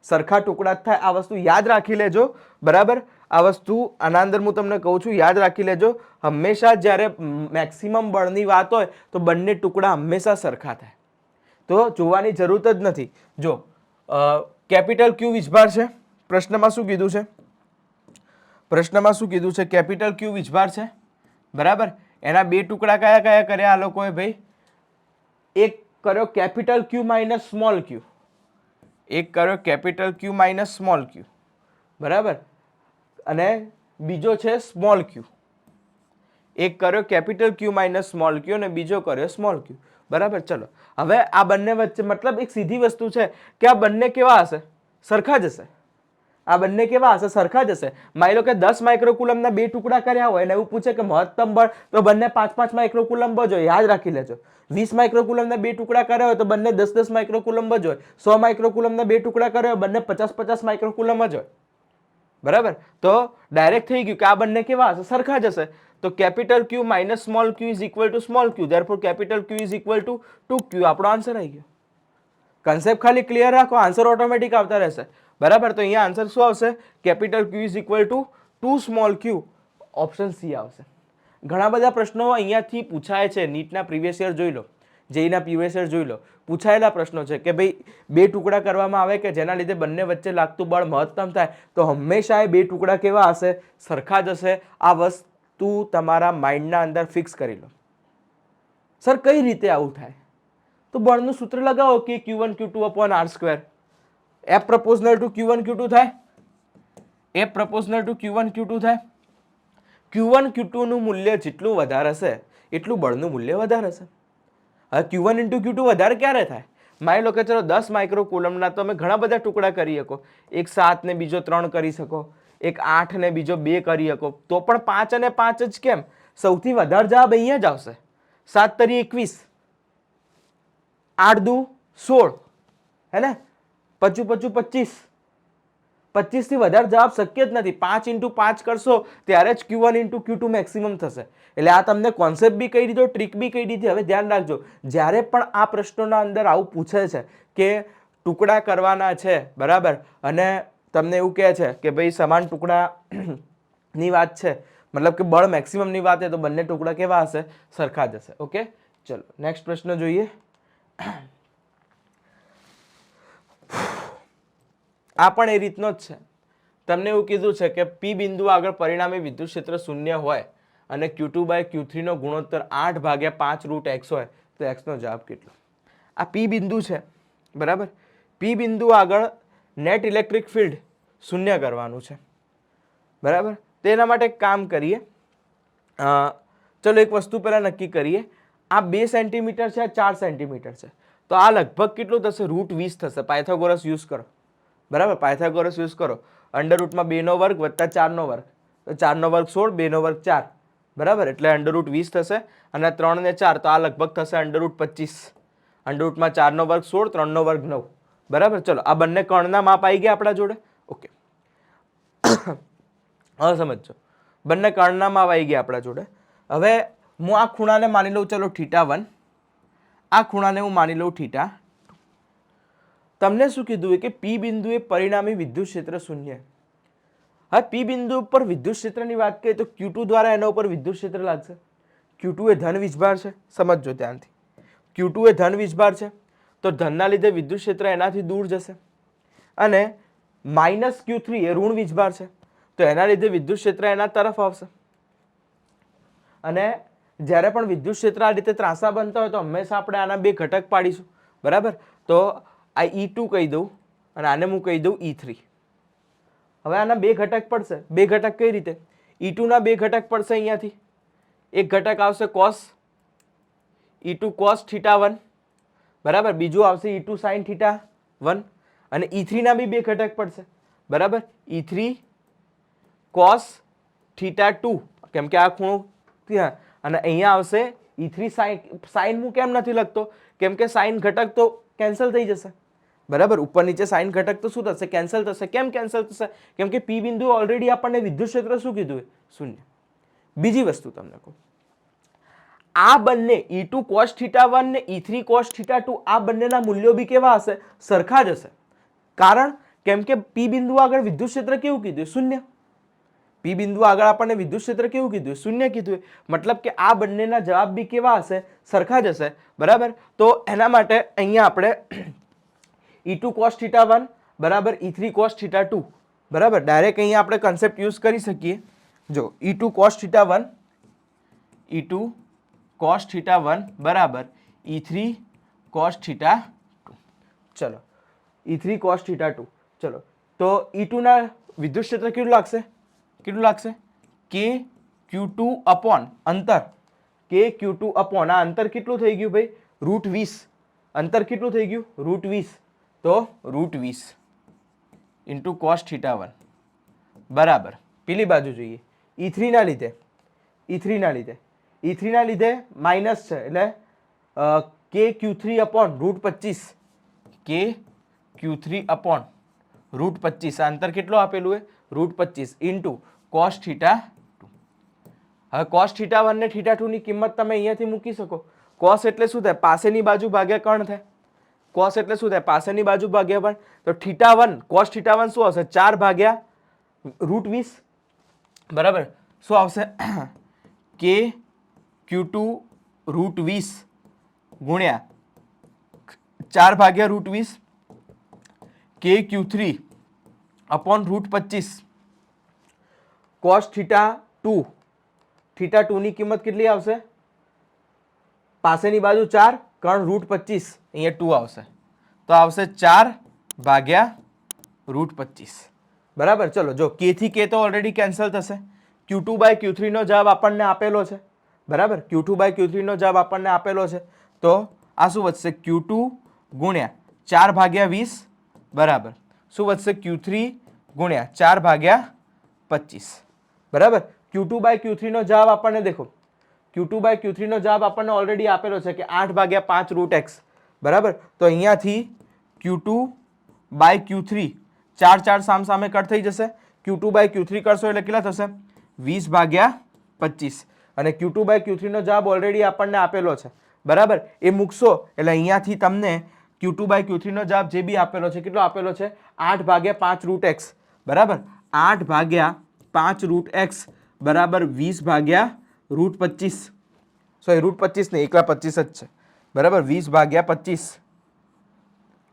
Speaker 1: સરખા ટુકડા જ થાય. આ વસ્તુ યાદ રાખી લેજો, બરાબર. આ વસ્તુ આના અંદર હું તમને કહું છું, યાદ રાખી લેજો. હંમેશા જ્યારે મેક્સિમમ બળની વાત હોય તો બંને ટુકડા હંમેશા સરખા થાય, તો જોવાની જરૂર જ નથી. જો કેપિટલ ક્યુ વીજભાર છે, પ્રશ્નમાં શું કીધું છે? કેપિટલ ક્યુ વીજભાર છે, બરાબર. એના બે ટુકડા કયા કયા કર્યા આ લોકોએ ભાઈ? એક કર્યો કેપિટલ ક્યુ માઇનસ સ્મોલ ક્યુ, એક કર્યો કેપિટલ ક્યુ માઇનસ સ્મોલ ક્યુ, બરાબર. અને બીજો છે સ્મોલ ક્યુ. એક કર્યો કેપિટલ ક્યુ માઇનસ સ્મોલ ક્યુ અને બીજો કર્યો સ્મોલ ક્યુ, બરાબર. ચલો, હવે આ બંને વચ્ચે મતલબ એક સીધી વસ્તુ છે કે આ બંને કેવા હશે? સરખા જ હશે. આ બંને કેવા હશે? સરખા જ હશે. માની લો કે 10 માઇક્રોકુલમના બે ટુકડા કર્યા હોય અને એવું પૂછે કે મહત્તમ બળ, તો બંને 5-5 માઇક્રોકુલમ જ હોય. યાદ રાખી લેજો. 20 માઇક્રોકુલમના બે ટુકડા કર્યા હોય તો બંને 10-10 માઇક્રોકુલમ જ હોય. 100 માઇક્રોકુલમના બે ટુકડા કર્યા હોય બંને 50-50 માઇક્રોકુલમ જ હોય, બરાબર. તો ડાયરેક્ટ થઈ ગયું કે આ બંને કેવા હશે? સરખા જ હશે. તો capital Q minus small Q is equal two small Q. Therefore capital Q is equal two 2q. આપણો આન્સર આવી ગયો. કન્સેપ્ટ ખાલી ક્લિયર રાખો, આન્સર ઓટોમેટિક આવતા રહેશે, બરાબર. તો અહીંયા આન્સર શું આવશે? Capital Q is equal two 2 small Q. Option C આવશે. ઘણા બધા પ્રશ્નો અહીંયાથી પૂછાય છે નીટના પ્રીવિયસ યર જોઈ લો. જેઈના પીવીએસઆર જોઈ લો, પૂછાયેલા પ્રશ્નો છે કે ભાઈ બે ટુકડા કરવામાં આવે કે જેના લીધે બંને વચ્ચે લાગતું બળ મહત્તમ થાય, તો હંમેશા એ બે ટુકડા કેવા હશે? સરખા જ હશે. આ વસ્તુ તમારા માઇન્ડના અંદર ફિક્સ કરી લો. સર કઈ રીતે આવું થાય? તો બળનું સૂત્ર લગાવો કે Q1 Q2 upon r². F proportional to Q1 Q2 થાય. F proportional to Q1 Q2 થાય. Q1 Q2 નું મૂલ્ય જેટલું વધારે હશે એટલું બળનું મૂલ્ય વધારે હશે. હવે Q1 into Q2 વધારે ક્યારે થાય? માની લો કે ચલો 10 માઇક્રોકુલમના તમે ઘણા બધા ટુકડા કરી શકો. એક 7 ને બીજો 3 કરી શકો, એક 8 ને બીજો 2 કરી શકો, તો પણ 5 અને 5 જ કેમ? સૌથી વધારે જવાબ અહીંયા જ આવશે. 7 તરી 21, 8 દુ 16, હે ને? 5 5 25, 25 થી વધારે જવાબ શક્ય જ નથી. 5 into 5 કરશો ત્યારે જ Q1 into Q2 મેક્સિમમ થશે. એટલે આ તમને કોન્સેપ્ટ બી કહી દીધો, ટ્રીક બી કહી દીધી. હવે ધ્યાન રાખજો, જ્યારે પણ આ પ્રશ્નોના અંદર આવું પૂછે છે કે ટુકડા કરવાના છે, બરાબર, અને તમને એવું કહે છે કે ભાઈ સમાન ટુકડા ની વાત છે, મતલબ કે બળ મેક્સિમમ ની વાત છે, તો બંને ટુકડા કેવા હશે? સરખા જ હશે. ઓકે, ચલો નેક્સ્ટ પ્રશ્ન જોઈએ. આ પણ એ રીતનો જ છે. તમને એવું કીધું છે કે P બિંદુ આગળ પરિણામી વિદ્યુત ક્ષેત્ર 0 હોય અને Q2/Q3 નો ગુણોત્તર 8/5√x હોય તો x નો જવાબ કેટલો? આ P બિંદુ છે, બરાબર. P બિંદુ આગળ નેટ ઇલેક્ટ્રિક ફિલ્ડ 0 કરવાનું છે, બરાબર. તેના માટે એક કામ કરીએ. ચલો એક વસ્તુ પહેલા નક્કી કરીએ. આ 2 સેન્ટીમીટર છે, આ 4 સેન્ટીમીટર છે, તો આ લગભગ કેટલું થશે? √20 થશે. પાયથાગોરસ યુઝ કરો, બરાબર. પાયથાગોરસ યુઝ કરો. અંડર રૂટમાં 2 નો વર્ગ વત્તા 4 નો વર્ગ, તો 4 નો વર્ગ 16, 2 નો વર્ગ 4, બરાબર. એટલે √20 થશે. અને 3 ને 4 તો આ લગભગ થશે √25. અંડર રૂટમાં 4 નો વર્ગ 16, 3 નો વર્ગ 9, બરાબર. ચલો આ બંને કર્ણના માપ આવી ગયા આપણા જોડે. ઓકે, હવે સમજો, બંને કર્ણના માપ આવી ગયા આપણા જોડે. હવે હું આ ખૂણાને માની લઉં, ચલો θ1, આ ખૂણાને હું માની લઉં θ2. તમને શું કીધું કે P બિંદુએ પરિણામી વિદ્યુત ક્ષેત્ર 0. હવે P બિંદુ ઉપર વિદ્યુત ક્ષેત્રની વાત કરીએ તો Q2 દ્વારા એના ઉપર વિદ્યુત ક્ષેત્ર લાગશે. Q2 એ ધન વીજભાર છે, સમજો ધ્યાનથી. Q2 એ ધન વીજભાર છે, તો ધનના લીધે વિદ્યુત ક્ષેત્ર એનાથી દૂર જશે. અને -Q3 એ ઋણ વીજભાર છે, તો એના લીધે વિદ્યુત ક્ષેત્ર એના તરફ આવશે. અને જ્યારે પણ વિદ્યુત ક્ષેત્ર આ રીતે ત્રાંસા બનતા હોય તો હંમેશા આપણે આના બે ઘટક પાડીશું, બરાબર. તો આ E2 કહી દઉં અને આને હું કહી દઉં E3. હવે આના બે ઘટક પડશે. બે ઘટક કઈ રીતે? E2 ના બે ઘટક પડશે અહીંયાથી. એક ઘટક આવશે cos, E2 cos θ1, બરાબર. બીજું આવશે E2 sin θ1. અને E3 ના બી બે ઘટક પડશે, બરાબર. E3 cos θ2, કેમ કે આ ખૂણો ત્યાં, અને અહીંયા આવશે E3 sin. હું કેમ નથી લખતો? કેમ કે sin ઘટક તો કેન્સલ થઈ જશે, બરાબર. ઉપર નીચે sin ઘટક તો શું થશે? કેન્સલ થશે. કેમ કેન્સલ થશે? કેમ કે P બિંદુ ઓલરેડી આપણને વિદ્યુત ક્ષેત્ર શું કીધું? 0. બીજી વસ્તુ તમને કહું, આ બંને E2 cos θ1 ને E3 cos θ2 આ બંનેના મૂલ્યો બી કેવા હશે? સરખા જ હશે. કારણ કેમ કે P બિંદુ આગળ વિદ્યુત ક્ષેત્ર કેવું કીધું? 0. P બિંદુ આગળ આપણને વિદ્યુત ક્ષેત્ર કેવું કીધું? 0 કીધું. મતલબ કે આ બંનેના જવાબ બી કેવા હશે? સરખા જ હશે, બરાબર. તો એના માટે અહીંયા આપણે E2 cos θ1 બરાબર E3 cos θ2, બરાબર. ડાયરેક્ટ અહીંયા આપણે કન્સેપ્ટ યુઝ કરી શકીએ. જો E2 cos θ1, E2 cos θ1 બરાબર E3 cos θ2. ચલો E3 cos θ2. ચલો તો E2 ના વિદ્યુત ક્ષેત્ર કેટલું લાગશે? કેટલું લાગશે? KQ2 upon અંતર, KQ2 upon આ અંતર કેટલું થઈ ગયું ભાઈ? √20. અંતર કેટલું થઈ ગયું? √20. તો √20 ઇન્ટુ cos θ1 બરાબર. પેલી બાજુ જોઈએ E3 ના લીધે, E3 ના લીધે, E3 ના લીધે માઇનસ છે એટલે KQ3 upon √25, KQ3 upon √25. આ અંતર કેટલું આપેલું છે? √25 ઇન્ટુ cos θ2. હવે cos θ1 ને θ2 ની કિંમત તમે અહીંયાથી મૂકી શકો. cos એટલે શું થાય? પાસેની બાજુ ભાગ્યા કર્ણ થાય. cos એટલે શું થાય? પાસેની બાજુ ભાગ્યા કર્ણ. તો θ1 cos θ1 શું હશે? 4 ભાગ્યા √20, બરાબર. શું આવશે? KQ2 √20 ગુણ્યા 4 ભાગ્યા √20 કે Q3 અપોન √25 cos θ2 θ2 ની કિંમત કેટલી આવશે? પાસેની બાજુ 4 કર્ણ √25 અહીંયા 2 આવશે તો આવશે 4 ભાગ્યા √25 બરાબર. ચલો જો k થી k તો ઓલરેડી કેન્સલ થશે. Q2 બાય Q3 નો જવાબ આપણને આપેલો છે બરાબર. Q2 બાય Q3 નો જવાબ આપણને આપેલો છે તો આ શું વધશે? Q2 ગુણ્યા 4 ભાગ્યા 20 બરાબર શું વધશે? Q3 ગુણ્યા 4 ભાગ્યા 25 બરાબર. Q2 બાય Q3 નો જવાબ આપણને દેખો, Q2 બાય Q3 નો જવાબ આપણને ઓલરેડી આપેલો છે કે 8 ભાગ્યા 5 √x બરાબર. તો અહીંયાથી Q2 બાય Q3 4 4 સામસામે કટ થઈ જશે. Q2 બાય Q3 કરશો એટલે કેટલા થશે? 20 ભાગ્યા 25 અને Q2 બાય Q3 નો જવાબ ઓલરેડી આપણને આપેલો છે બરાબર. એ મૂકશો એટલે અહીંયાથી તમને Q2 બાય Q3 નો જવાબ જે બી આપેલો છે કેટલો આપેલો છે? 8 ભાગ્યા 5 √x બરાબર. 8 ભાગ્યા 5 √x બરાબર 20 ભાગ્યા √25 સોરી √25 નહીં એકલા 25 જ છે બરાબર. 20 ભાગ્યા 25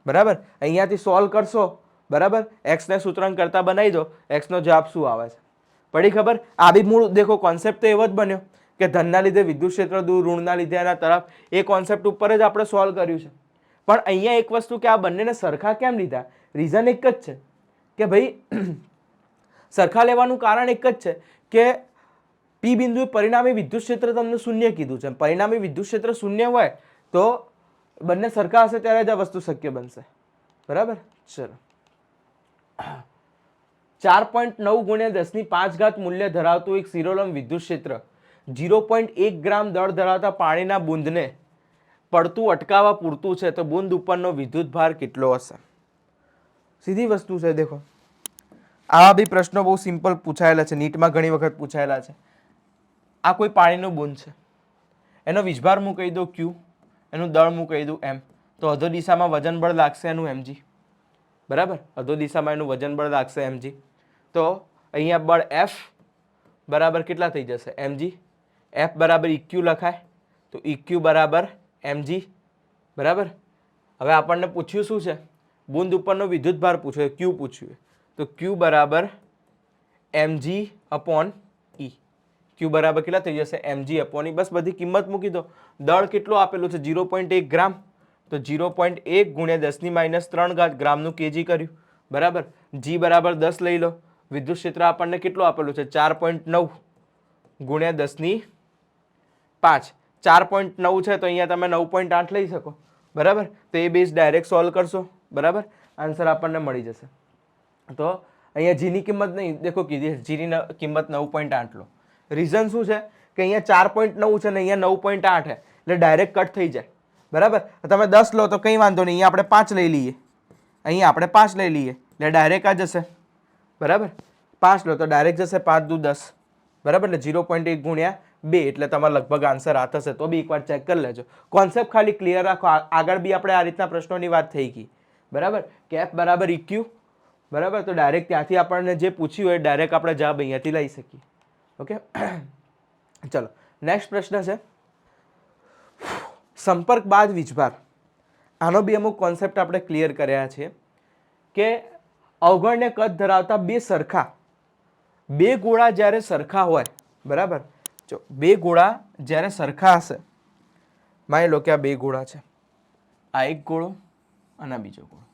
Speaker 1: બરાબર. અહીંયાથી સોલ્વ કરશો બરાબર. x ને સૂત્રાંક કરતા બનાવી દો. x નો જવાબ શું આવે છે? પડી ખબર? આ બી મૂળ દેખો કોન્સેપ્ટ તો એવો જ બન્યો કે ધનના લીધે વિદ્યુત ક્ષેત્ર દૂર, ઋણના લીધે એના તરફ. એ કોન્સેપ્ટ ઉપર જ આપણે સોલ્વ કર્યું છે. પણ અહીંયા એક વસ્તુ કે આ બંનેને સરખા કેમ લીધા? રીઝન એક જ છે કે ભાઈ સરખા લેવાનું કારણ એક જ છે કે પી બિંદુએ પરિણામી વિદ્યુત ક્ષેત્ર તમને શૂન્ય કીધું છે. પરિણામી વિદ્યુત ક્ષેત્ર શૂન્ય હોય તો બંને સરખા હશે ત્યારે જ આ વસ્તુ શક્ય બનશે બરાબર. ચલો 4.9 ગુણ્યા 10⁵ મૂલ્ય ધરાવતું એક શિરોલંબ વિદ્યુત ક્ષેત્ર 0.1 ગ્રામ દળ ધરાવતા પાણીના બુંદને પડતું અટકાવવા પૂરતું છે તો બુંદ ઉપરનો વિદ્યુત ભાર કેટલો હશે? સીધી વસ્તુ છે. દેખો આવા બી પ્રશ્નો બહુ સિમ્પલ પૂછાયેલા છે, નીટમાં ઘણી વખત પૂછાયેલા છે. આ કોઈ પાણીનું બુંદ છે, એનો વીજભાર હું કહી દઉં Q, એનું દળ હું કહી દઉં M, તો અધો દિશામાં વજન બળ લાગશે એનું mg બરાબર. અધો દિશામાં એનું વજન બળ લાગશે mg. તો અહીંયા બળ F બરાબર કેટલા થઈ જશે? mg. F બરાબર EQ લખાય તો EQ બરાબર mg બરાબર. હવે આપણને પૂછ્યું શું છે? બુંદ ઉપરનો વિદ્યુત ભાર પૂછ્યો, Q પૂછ્યું તો Q બરાબર mg અપોન E. Q બરાબર કેટલા થઈ જશે? mg upon E. બસ બધી કિંમત મૂકી દો. દળ કેટલું આપેલું છે? 0.1 ગ્રામ તો 0.1 ગુણ્યા 10⁻³ ગ્રામનું kg કર્યું બરાબર. G બરાબર 10 લઈ લો. વિદ્યુત ક્ષેત્ર આપણને કેટલું આપેલું છે? 4.9 ગુણ્યા 10⁵ 4.9 છે તો અહીંયા તમે 9.8 લઈ શકો બરાબર. તો એ બેઝ ડાયરેક્ટ સોલ્વ કરશો બરાબર. આન્સર આપણને મળી જશે. તો અહીંયા G ની કિંમત નહીં દેખો કીધી, G ની કિંમત 9.8 લો. રીઝન શું છે કે અહીંયા 4.9 છે ને અહીંયા 9.8 છે એટલે ડાયરેક્ટ કટ થઈ જાય બરાબર. તમે 10 લો તો કંઈ વાંધો નહીં, અહીંયા આપણે 5 લઈ લઈએ, અહીંયા આપણે 5 લઈ લઈએ એટલે ડાયરેક્ટ આ જશે બરાબર. 5 લો તો ડાયરેક્ટ જશે 5 દુ 10 બરાબર. એટલે 0.1 ગુણ્યા 2 એટલે તમારો લગભગ આન્સર આ થશે. તો બી એકવાર ચેક કરી લેજો. કોન્સેપ્ટ ખાલી ક્લિયર રાખો. આગળ બી આપણે આ રીતના પ્રશ્નોની વાત થઈ ગઈ બરાબર. કે F બરાબર EQ બરાબર. તો ડાયરેક્ટ ત્યાંથી આપણને જે પૂછ્યું હોય ડાયરેક્ટ આપણે જવાબ અહીંયાથી લઈ શકીએ. ઓકે ચલો નેક્સ્ટ પ્રશ્ન છે સંપર્ક બાદ વીજભાર. આનો બી અમુક કોન્સેપ્ટ આપણે ક્લિયર કર્યા છે કે અવગણ્ય કદ ધરાવતા બે ગોળા જ્યારે સરખા હોય બરાબર. જો બે ગોળા જ્યારે સરખા હશે, માની લો કે આ બે ગોળા છે, આ એક ગોળો અને બીજો ગોળો,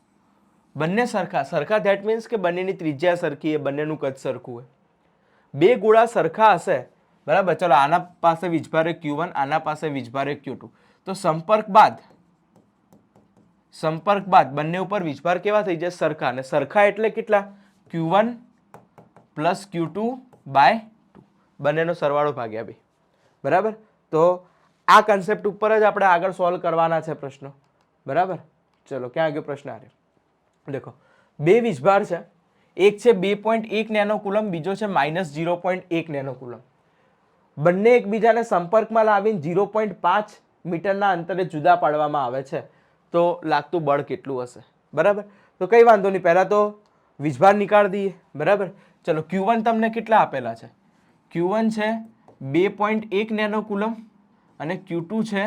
Speaker 1: બંને સરખા ધેટ મીન્સ કે બંનેની ત્રિજ્યા સરખી, બંનેનું કદ સરખું હોય. બે ગોળા સરખા હશે બરાબર. ચલો આના પાસે વીજભાર Q1, આના પાસે વીજભાર Q2. તો સંપર્ક બાદ બંને ઉપર વીજભાર કેવા થઈ જાય? સરખા. અને સરખા એટલે કેટલા? Q1 પ્લસ Q2 બાય 2 બંનેનો સરવાળો ભાગ્યા 2 બરાબર. તો આ કન્સેપ્ટ ઉપર જ આપણે આગળ સોલ્વ કરવાના છે પ્રશ્નો બરાબર. ચલો ક્યાં આગળ પ્રશ્ન આવ્યો? દેખો બે વીજભાર છે, એક છે 2.1 નેનો કુલમ, બીજો છે -0.1 નેનો કુલમ. બંને એકબીજાને સંપર્કમાં લાવીને 0.5 મીટરના અંતરે જુદા પાડવામાં આવે છે તો લાગતું બળ કેટલું હશે બરાબર. તો કઈ વાંધો નહીં, પહેલા તો વીજભાર નીકાળી દઈએ બરાબર. ચલો Q1 તમને કેટલા આપેલા છે? Q1 છે 2.1 નેનો કુલમ અને Q2 છે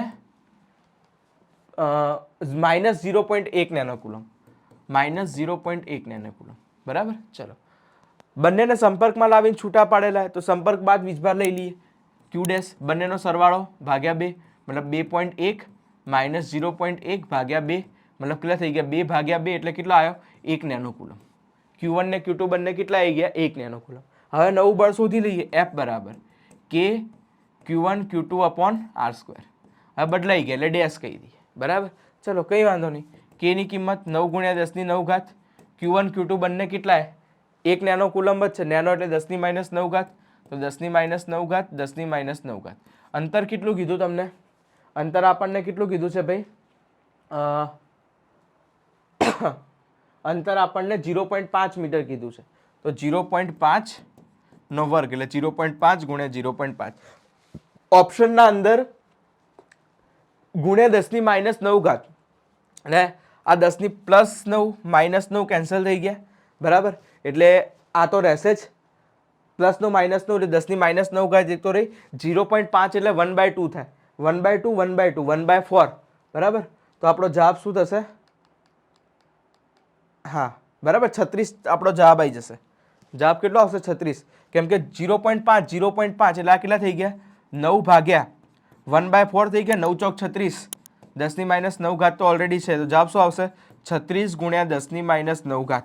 Speaker 1: -0.1 નેનોકુલમ, -0.1 નેનોકુલમ. બરાબર. ચલો, બંનેને સંપર્કમાં લાવીને છૂટા પાડેલા તો સંપર્ક બાદ વીજભાર લઈ લઈએ. ક્યુ ડેશ બંનેનો સરવાળો ભાગ્યા 2 મતલબ 2.1 - 0.1 ભાગ્યા 2 મતલબ કેટલા થઈ ગયા? 2 ભાગ્યા 2 એટલે કેટલો આવ્યો? 1 નેનોકુલમ. Q1 ને Q2 બંને કેટલા આવી ગયા? 1 નેનોકુલમ. હવે નવું બળ શોધી લઈએ. F બરાબર K Q1 Q2 upon R². હવે બદલાઈ ગયા એટલે ડેશ કહી દઈએ. બરાબર. ચલો કંઈ વાંધો નહીં. K ની કિંમત 9 × 10⁹. Q1 Q2 બંને કેટલા? 1 નેનોકુલમ જ છે. નેનો એટલે 10⁻⁹. તો 10⁻⁹ 10⁻⁹. અંતર કેટલું કીધું તમને? અંતર આપણને કેટલું કીધું છે ભાઈ? અંતર આપણને 0.5 મીટર કીધું છે. તો 0.5 નો વર્ગ એટલે 0.5 × 0.5. ઓપ્શનના અંદર ગુણ્યા 10⁻⁹. એટલે આ 10+9 -9 કેન્સલ થઈ ગયા. બરાબર. એટલે આ તો રહેશે જ. +9 -9 એટલે 10⁻⁹ એક તો રહી. 0.5 એટલે 1/2 થાય. 1/2 1/2 1/4. બરાબર. તો આપણો જવાબ શું થશે? હા બરાબર 36 આપણો જવાબ આવી જશે. જવાબ કેટલો આવશે? 36. કેમ કે 0.5 એટલે આ કેટલા થઈ ગયા? 9 ભાગ્યા 1/4 થઈ ગયા. 9 ચોક 36. 10⁻⁹ તો ઓલરેડી છે. તો જવાબ શું આવશે? 36 × 10⁻⁹.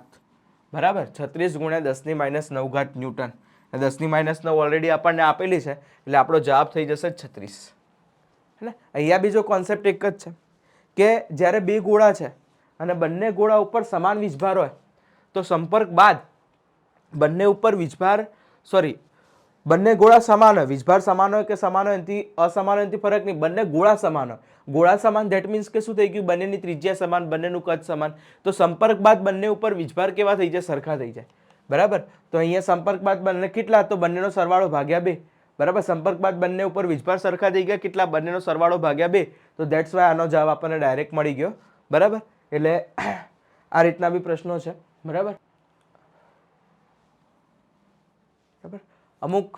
Speaker 1: બરાબર. 36 × 10⁻⁹ ન્યૂટન. 10⁻⁹ ઓલરેડી આપણને આપેલી છે એટલે આપણો જવાબ થઈ જશે 36. હે ને? અહીંયા બીજો કોન્સેપ્ટ એક જ છે કે જ્યારે બે ગોળા છે અને બંને ગોળા ઉપર સમાન વીજભાર હોય તો સંપર્ક બાદ બંને ઉપર બંને ગોળા સમાન હોય, વીજભાર સમાન હોય કે સમાન હોય એનાથી અસમાન હોય એનાથી ફરક નહીં, બંને ગોળા સમાન હોય. ગોળા સમાન ધેટ મીન્સ કે શું થઈ ગયું? બંનેની ત્રિજ્યા સમાન, બંનેનું કદ સમાન. તો સંપર્ક બાદ બંને ઉપર વીજભાર કેવા થઈ જાય? સરખા થઈ જાય. બરાબર. તો અહીંયા સંપર્ક બાદ બંને કેટલા? તો બંનેનો સરવાળો ભાગ્યા 2. બરાબર. સંપર્ક બાદ બંને ઉપર વીજભાર સરખા થઈ ગયા. કેટલા? બંનેનો સરવાળો ભાગ્યા 2. તો ધેટ્સ વાય આનો જવાબ આપણને ડાયરેક્ટ મળી ગયો. બરાબર. એટલે આ રીતના બી પ્રશ્નો છે. બરાબર. બરાબર. અમુક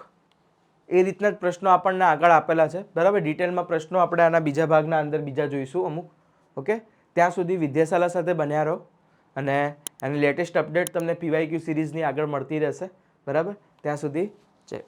Speaker 1: એ રીતના જ પ્રશ્નો આપણને આગળ આપેલા છે. બરાબર. ડિટેલમાં પ્રશ્નો આપણે આના બીજા ભાગના અંદર બીજા જોઈશું અમુક. ઓકે. ત્યાં સુધી વિદ્યાશાલા સાથે બન્યા રહો અને એની લેટેસ્ટ અપડેટ તમને PYQ સિરીઝની આગળ મળતી રહેશે. બરાબર. ત્યાં સુધી જય